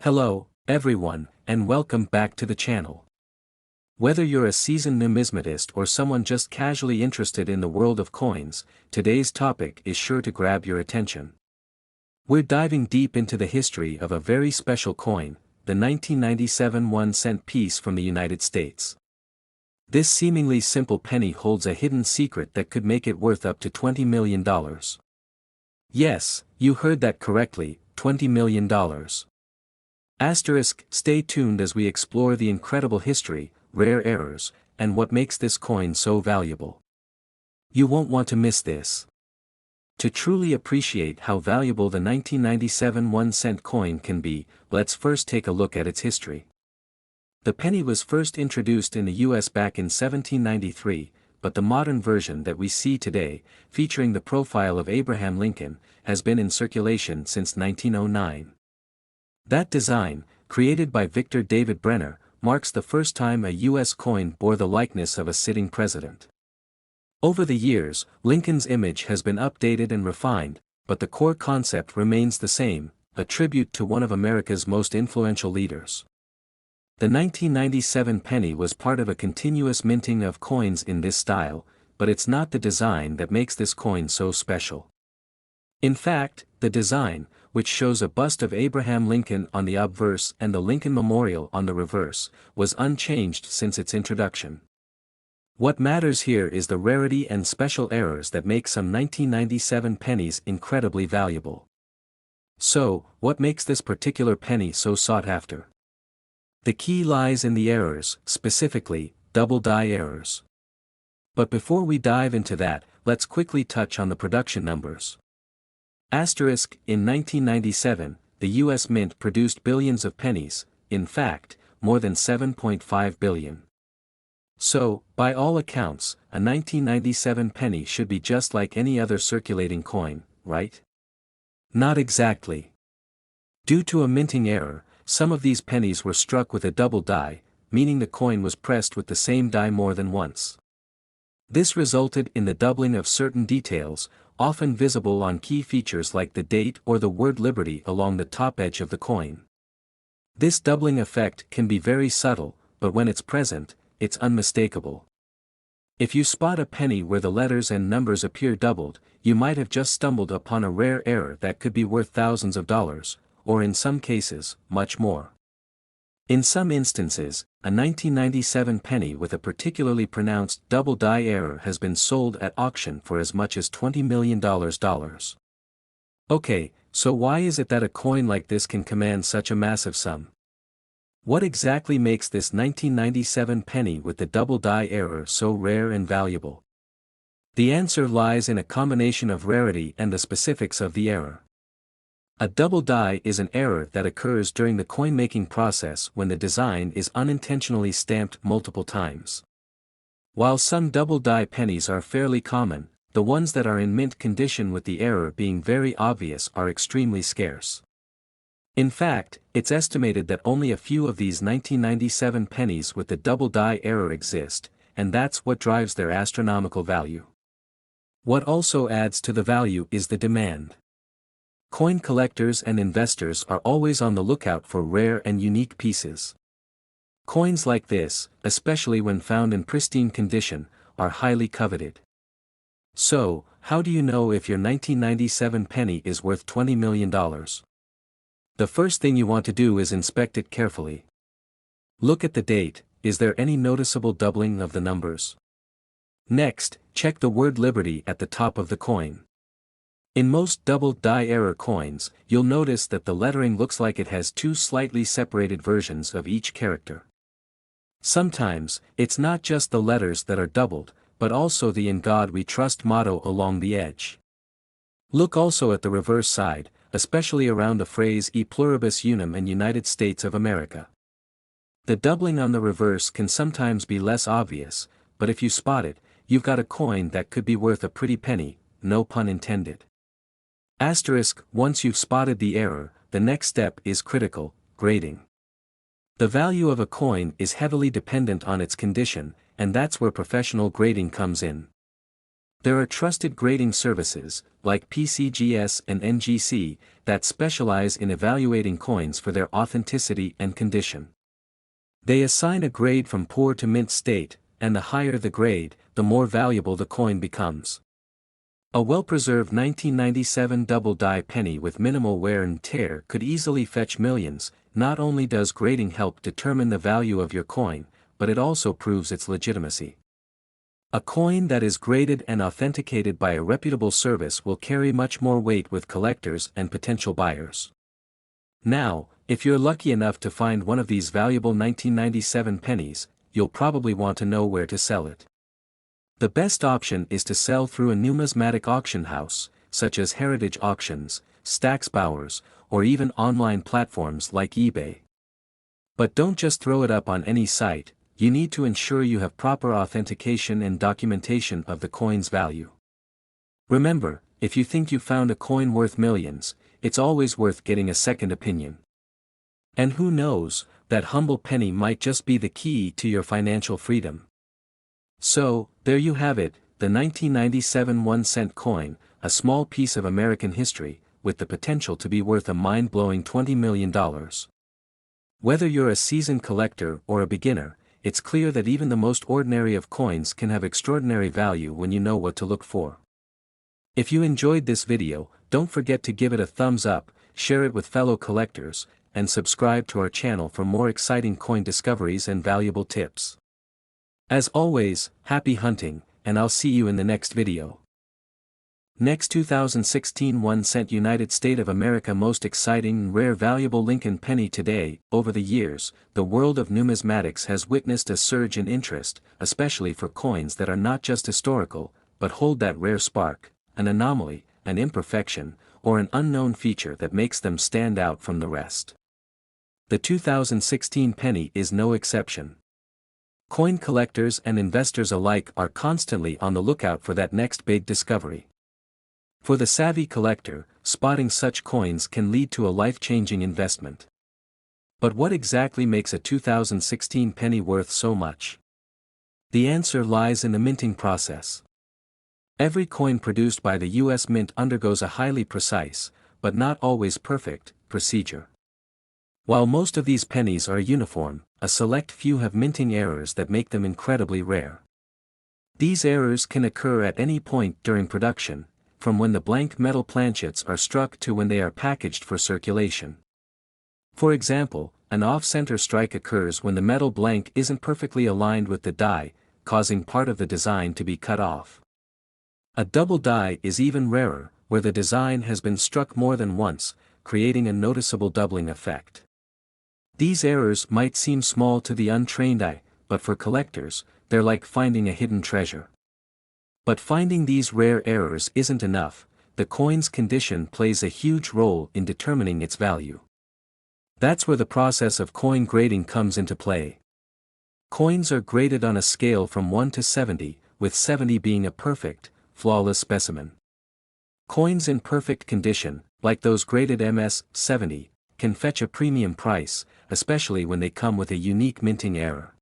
Hello, everyone, and welcome back to the channel. Whether you're a seasoned numismatist or someone just casually interested in the world of coins, today's topic is sure to grab your attention. We're diving deep into the history of a very special coin, the 1997 1-cent piece from the United States. This seemingly simple penny holds a hidden secret that could make it worth up to $20 million. Yes, you heard that correctly, $20 million. Stay tuned as we explore the incredible history, rare errors, and what makes this coin so valuable. You won't want to miss this. To truly appreciate how valuable the 1997 1-cent coin can be, let's first take a look at its history. The penny was first introduced in the US back in 1793, but the modern version that we see today, featuring the profile of Abraham Lincoln, has been in circulation since 1909. That design, created by Victor David Brenner, marks the first time a U.S. coin bore the likeness of a sitting president. Over the years, Lincoln's image has been updated and refined, but the core concept remains the same, a tribute to one of America's most influential leaders. The 1997 penny was part of a continuous minting of coins in this style, but it's not the design that makes this coin so special. In fact, the design, which shows a bust of Abraham Lincoln on the obverse and the Lincoln Memorial on the reverse, was unchanged since its introduction. What matters here is the rarity and special errors that make some 1997 pennies incredibly valuable. So, what makes this particular penny so sought after? The key lies in the errors, specifically, double die errors. But before we dive into that, let's quickly touch on the production numbers. In 1997, the U.S. Mint produced billions of pennies, in fact, more than 7.5 billion. So, by all accounts, a 1997 penny should be just like any other circulating coin, right? Not exactly. Due to a minting error, some of these pennies were struck with a double die, meaning the coin was pressed with the same die more than once. This resulted in the doubling of certain details, often visible on key features like the date or the word Liberty along the top edge of the coin. This doubling effect can be very subtle, but when it's present, it's unmistakable. If you spot a penny where the letters and numbers appear doubled, you might have just stumbled upon a rare error that could be worth thousands of dollars, or in some cases, much more. In some instances, a 1997 penny with a particularly pronounced double die error has been sold at auction for as much as $20 million. Okay, so why is it that a coin like this can command such a massive sum? What exactly makes this 1997 penny with the double die error so rare and valuable? The answer lies in a combination of rarity and the specifics of the error. A double die is an error that occurs during the coin-making process when the design is unintentionally stamped multiple times. While some double die pennies are fairly common, the ones that are in mint condition with the error being very obvious are extremely scarce. In fact, it's estimated that only a few of these 1997 pennies with the double die error exist, and that's what drives their astronomical value. What also adds to the value is the demand. Coin collectors and investors are always on the lookout for rare and unique pieces. Coins like this, especially when found in pristine condition, are highly coveted. So, how do you know if your 1997 penny is worth $20 million? The first thing you want to do is inspect it carefully. Look at the date. Is there any noticeable doubling of the numbers? Next, check the word Liberty at the top of the coin. In most double die error coins, you'll notice that the lettering looks like it has two slightly separated versions of each character. Sometimes, it's not just the letters that are doubled, but also the "In God We Trust" motto along the edge. Look also at the reverse side, especially around the phrase E pluribus unum and United States of America. The doubling on the reverse can sometimes be less obvious, but if you spot it, you've got a coin that could be worth a pretty penny, no pun intended. Once you've spotted the error, the next step is critical: grading. The value of a coin is heavily dependent on its condition, and that's where professional grading comes in. There are trusted grading services, like PCGS and NGC, that specialize in evaluating coins for their authenticity and condition. They assign a grade from poor to mint state, and the higher the grade, the more valuable the coin becomes. A well-preserved 1997 double-die penny with minimal wear and tear could easily fetch millions. Not only does grading help determine the value of your coin, but it also proves its legitimacy. A coin that is graded and authenticated by a reputable service will carry much more weight with collectors and potential buyers. Now, if you're lucky enough to find one of these valuable 1997 pennies, you'll probably want to know where to sell it. The best option is to sell through a numismatic auction house, such as Heritage Auctions, Stacksbowers, or even online platforms like eBay. But don't just throw it up on any site. You need to ensure you have proper authentication and documentation of the coin's value. Remember, if you think you found a coin worth millions, it's always worth getting a second opinion. And who knows, that humble penny might just be the key to your financial freedom. So, there you have it, the 1997 1-cent coin, a small piece of American history, with the potential to be worth a mind-blowing $20 million. Whether you're a seasoned collector or a beginner, it's clear that even the most ordinary of coins can have extraordinary value when you know what to look for. If you enjoyed this video, don't forget to give it a thumbs up, share it with fellow collectors, and subscribe to our channel for more exciting coin discoveries and valuable tips. As always, happy hunting, and I'll see you in the next video. Next 2016 1-cent United States of America most exciting and rare valuable Lincoln penny today. Over the years, the world of numismatics has witnessed a surge in interest, especially for coins that are not just historical, but hold that rare spark, an anomaly, an imperfection, or an unknown feature that makes them stand out from the rest. The 2016 penny is no exception. Coin collectors and investors alike are constantly on the lookout for that next big discovery. For the savvy collector, spotting such coins can lead to a life-changing investment. But what exactly makes a 2016 penny worth so much? The answer lies in the minting process. Every coin produced by the U.S. Mint undergoes a highly precise, but not always perfect, procedure. While most of these pennies are uniform, a select few have minting errors that make them incredibly rare. These errors can occur at any point during production, from when the blank metal planchets are struck to when they are packaged for circulation. For example, an off-center strike occurs when the metal blank isn't perfectly aligned with the die, causing part of the design to be cut off. A double die is even rarer, where the design has been struck more than once, creating a noticeable doubling effect. These errors might seem small to the untrained eye, but for collectors, they're like finding a hidden treasure. But finding these rare errors isn't enough. The coin's condition plays a huge role in determining its value. That's where the process of coin grading comes into play. Coins are graded on a scale from 1 to 70, with 70 being a perfect, flawless specimen. Coins in perfect condition, like those graded MS-70, can fetch a premium price, especially when they come with a unique minting error.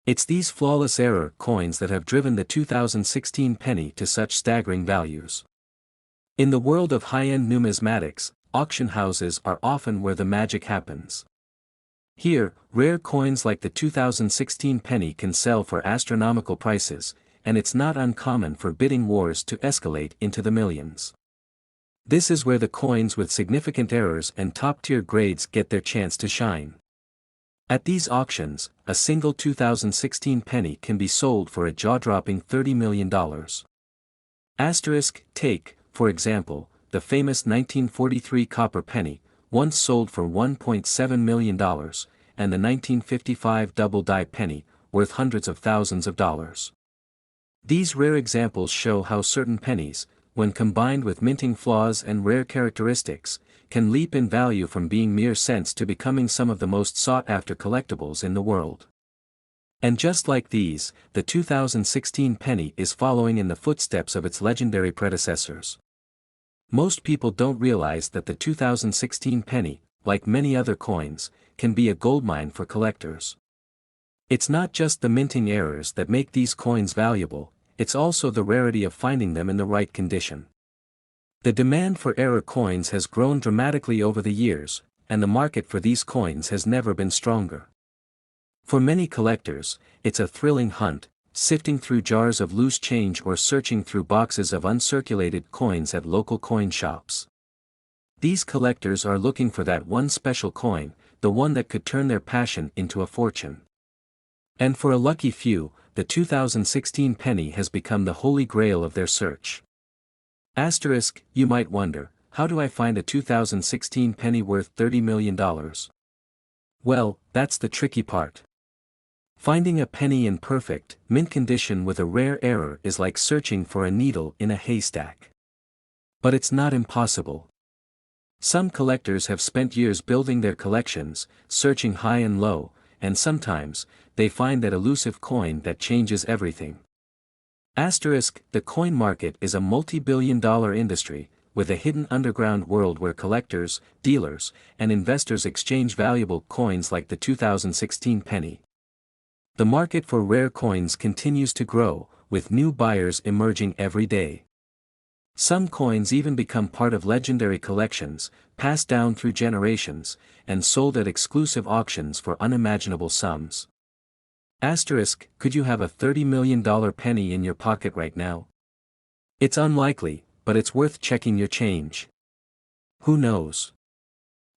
It's these flawless error coins that have driven the 2016 penny to such staggering values. In the world of high-end numismatics, auction houses are often where the magic happens. Here, rare coins like the 2016 penny can sell for astronomical prices, and it's not uncommon for bidding wars to escalate into the millions. This is where the coins with significant errors and top-tier grades get their chance to shine. At these auctions, a single 2016 penny can be sold for a jaw-dropping $30 million. Take, for example, the famous 1943 copper penny, once sold for $1.7 million, and the 1955 double-die penny, worth hundreds of thousands of dollars. These rare examples show how certain pennies, when combined with minting flaws and rare characteristics, can leap in value from being mere cents to becoming some of the most sought-after collectibles in the world. And just like these, the 2016 penny is following in the footsteps of its legendary predecessors. Most people don't realize that the 2016 penny, like many other coins, can be a goldmine for collectors. It's not just the minting errors that make these coins valuable, it's also the rarity of finding them in the right condition. The demand for error coins has grown dramatically over the years, and the market for these coins has never been stronger. For many collectors, it's a thrilling hunt, sifting through jars of loose change or searching through boxes of uncirculated coins at local coin shops. These collectors are looking for that one special coin, the one that could turn their passion into a fortune. And for a lucky few, the 2016 penny has become the holy grail of their search. Asterisk, you might wonder, how do I find a 2016 penny worth $30 million? Well, that's the tricky part. Finding a penny in perfect, mint condition with a rare error is like searching for a needle in a haystack. But it's not impossible. Some collectors have spent years building their collections, searching high and low, and sometimes, they find that elusive coin that changes everything. Asterisk, the coin market is a multi-billion-dollar industry, with a hidden underground world where collectors, dealers, and investors exchange valuable coins like the 2016 penny. The market for rare coins continues to grow, with new buyers emerging every day. Some coins even become part of legendary collections, passed down through generations, and sold at exclusive auctions for unimaginable sums. Asterisk, could you have a $30 million penny in your pocket right now? It's unlikely, but it's worth checking your change. Who knows?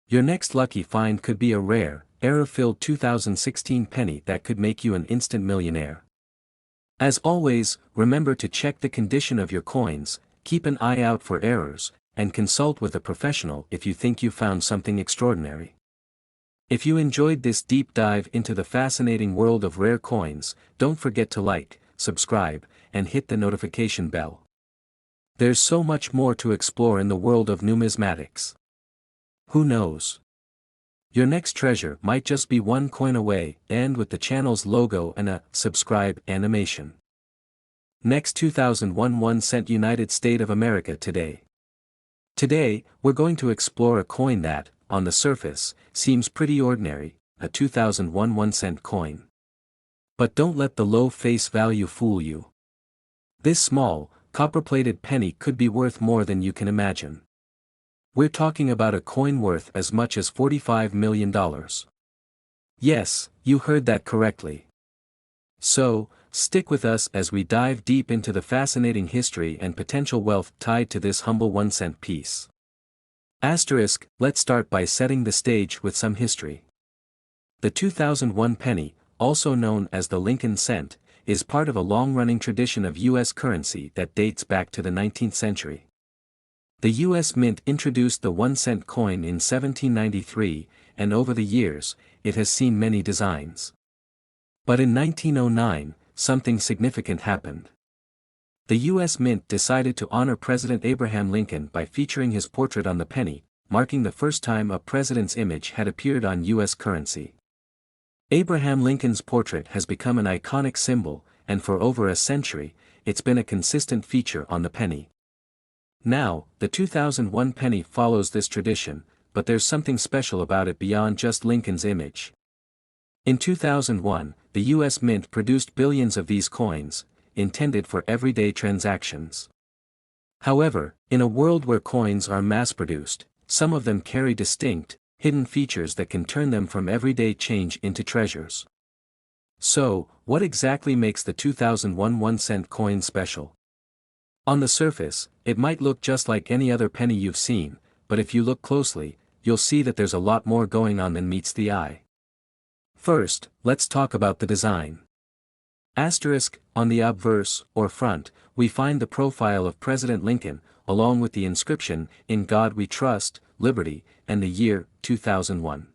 Your next lucky find could be a rare, error-filled 2016 penny that could make you an instant millionaire. As always, remember to check the condition of your coins, keep an eye out for errors, and consult with a professional if you think you found something extraordinary. If you enjoyed this deep dive into the fascinating world of rare coins, don't forget to like, subscribe, and hit the notification bell. There's so much more to explore in the world of numismatics. Who knows? Your next treasure might just be one coin away, and with the channel's logo and a subscribe animation. Next, 2001 1-cent United States of America today. Today, we're going to explore a coin that, on the surface, seems pretty ordinary, a 2001 1-cent coin. But don't let the low face value fool you. This small, copper-plated penny could be worth more than you can imagine. We're talking about a coin worth as much as $45 million. Yes, you heard that correctly. So, stick with us as we dive deep into the fascinating history and potential wealth tied to this humble 1-cent piece. Asterisk, let's start by setting the stage with some history. The 2001 penny, also known as the Lincoln cent, is part of a long-running tradition of U.S. currency that dates back to the 19th century. The U.S. Mint introduced the 1-cent coin in 1793, and over the years, it has seen many designs. But in 1909, something significant happened. The U.S. Mint decided to honor President Abraham Lincoln by featuring his portrait on the penny, marking the first time a president's image had appeared on U.S. currency. Abraham Lincoln's portrait has become an iconic symbol, and for over a century, it's been a consistent feature on the penny. Now, the 2001 penny follows this tradition, but there's something special about it beyond just Lincoln's image. In 2001, the U.S. Mint produced billions of these coins, intended for everyday transactions. However, in a world where coins are mass-produced, some of them carry distinct, hidden features that can turn them from everyday change into treasures. So, what exactly makes the 2001 1-cent coin special? On the surface, it might look just like any other penny you've seen, but if you look closely, you'll see that there's a lot more going on than meets the eye. First, let's talk about the design. Asterisk, on the obverse, or front, we find the profile of President Lincoln, along with the inscription, "In God We Trust, Liberty," and the year, 2001.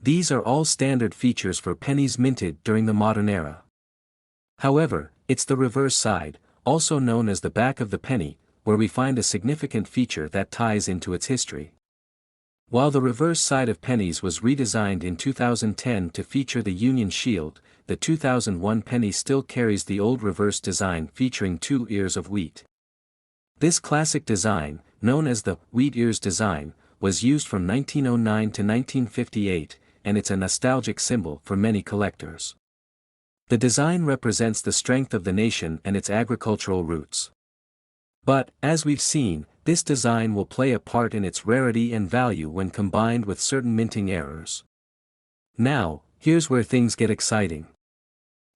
These are all standard features for pennies minted during the modern era. However, it's the reverse side, also known as the back of the penny, where we find a significant feature that ties into its history. While the reverse side of pennies was redesigned in 2010 to feature the Union Shield, the 2001 penny still carries the old reverse design featuring 2 ears of wheat. This classic design, known as the wheat ears design, was used from 1909 to 1958, and it's a nostalgic symbol for many collectors. The design represents the strength of the nation and its agricultural roots. But, as we've seen, this design will play a part in its rarity and value when combined with certain minting errors. Now, here's where things get exciting.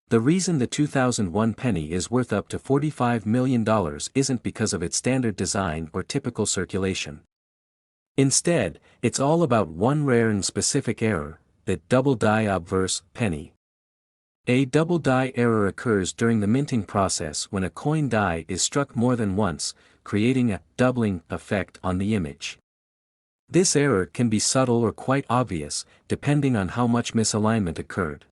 The reason the 2001 penny is worth up to $45 million isn't because of its standard design or typical circulation. Instead, it's all about one rare and specific error, the double die obverse penny. A double die error occurs during the minting process when a coin die is struck more than once, creating a doubling effect on the image. This error can be subtle or quite obvious, depending on how much misalignment occurred.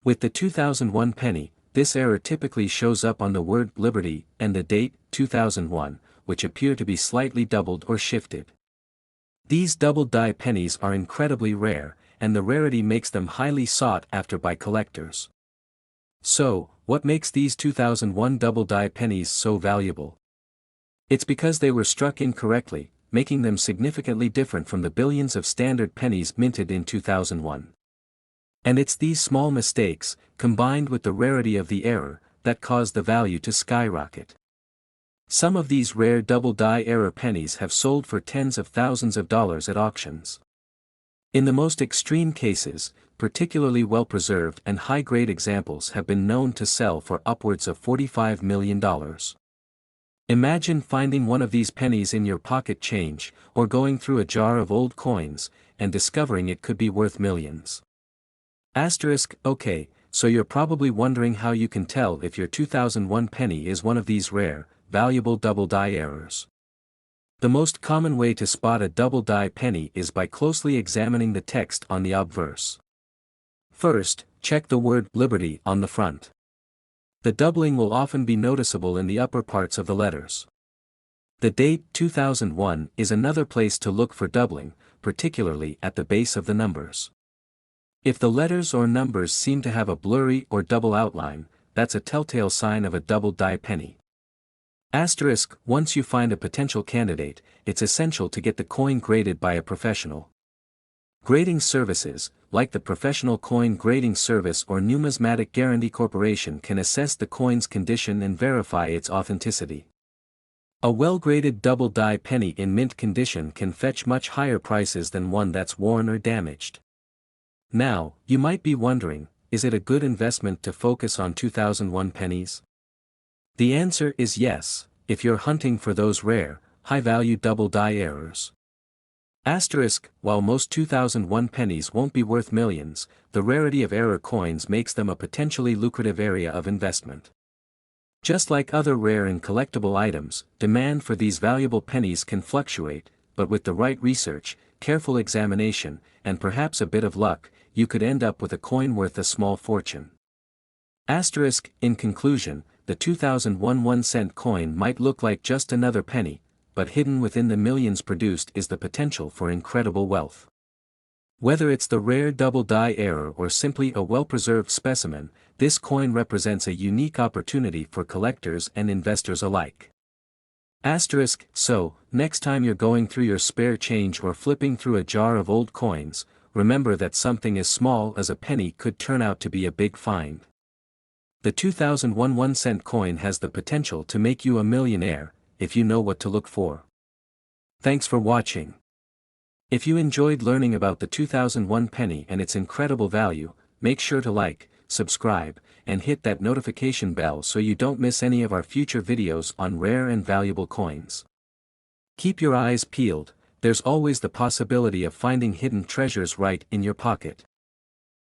With the 2001 penny, this error typically shows up on the word Liberty and the date, 2001, which appear to be slightly doubled or shifted. These double die pennies are incredibly rare, and the rarity makes them highly sought after by collectors. So, what makes these 2001 double die pennies so valuable? It's because they were struck incorrectly, making them significantly different from the billions of standard pennies minted in 2001. And it's these small mistakes, combined with the rarity of the error, that cause the value to skyrocket. Some of these rare double die error pennies have sold for tens of thousands of dollars at auctions. In the most extreme cases, particularly well-preserved and high-grade examples have been known to sell for upwards of $45 million. Imagine finding one of these pennies in your pocket change, or going through a jar of old coins, and discovering it could be worth millions. Okay, so you're probably wondering how you can tell if your 2001 penny is one of these rare, valuable double die errors. The most common way to spot a double die penny is by closely examining the text on the obverse. First, check the word Liberty on the front. The doubling will often be noticeable in the upper parts of the letters. The date 2001 is another place to look for doubling, particularly at the base of the numbers. If the letters or numbers seem to have a blurry or double outline, that's a telltale sign of a double die penny. Once you find a potential candidate, it's essential to get the coin graded by a professional. Grading services, like the Professional Coin Grading Service or Numismatic Guarantee Corporation, can assess the coin's condition and verify its authenticity. A well-graded double die penny in mint condition can fetch much higher prices than one that's worn or damaged. Now, you might be wondering, is it a good investment to focus on 2001 pennies? The answer is yes, if you're hunting for those rare, high-value double die errors. While most 2001 pennies won't be worth millions, the rarity of error coins makes them a potentially lucrative area of investment. Just like other rare and collectible items, demand for these valuable pennies can fluctuate, but with the right research, careful examination, and perhaps a bit of luck, you could end up with a coin worth a small fortune. In conclusion, the 2001 1-cent coin might look like just another penny, but hidden within the millions produced is the potential for incredible wealth. Whether it's the rare double die error or simply a well-preserved specimen, this coin represents a unique opportunity for collectors and investors alike. So, next time you're going through your spare change or flipping through a jar of old coins, remember that something as small as a penny could turn out to be a big find. The 2001 1-cent coin has the potential to make you a millionaire, if you know what to look for. Thanks for watching. If you enjoyed learning about the 2001 penny and its incredible value, make sure to like, subscribe, and hit that notification bell so you don't miss any of our future videos on rare and valuable coins. Keep your eyes peeled, there's always the possibility of finding hidden treasures right in your pocket.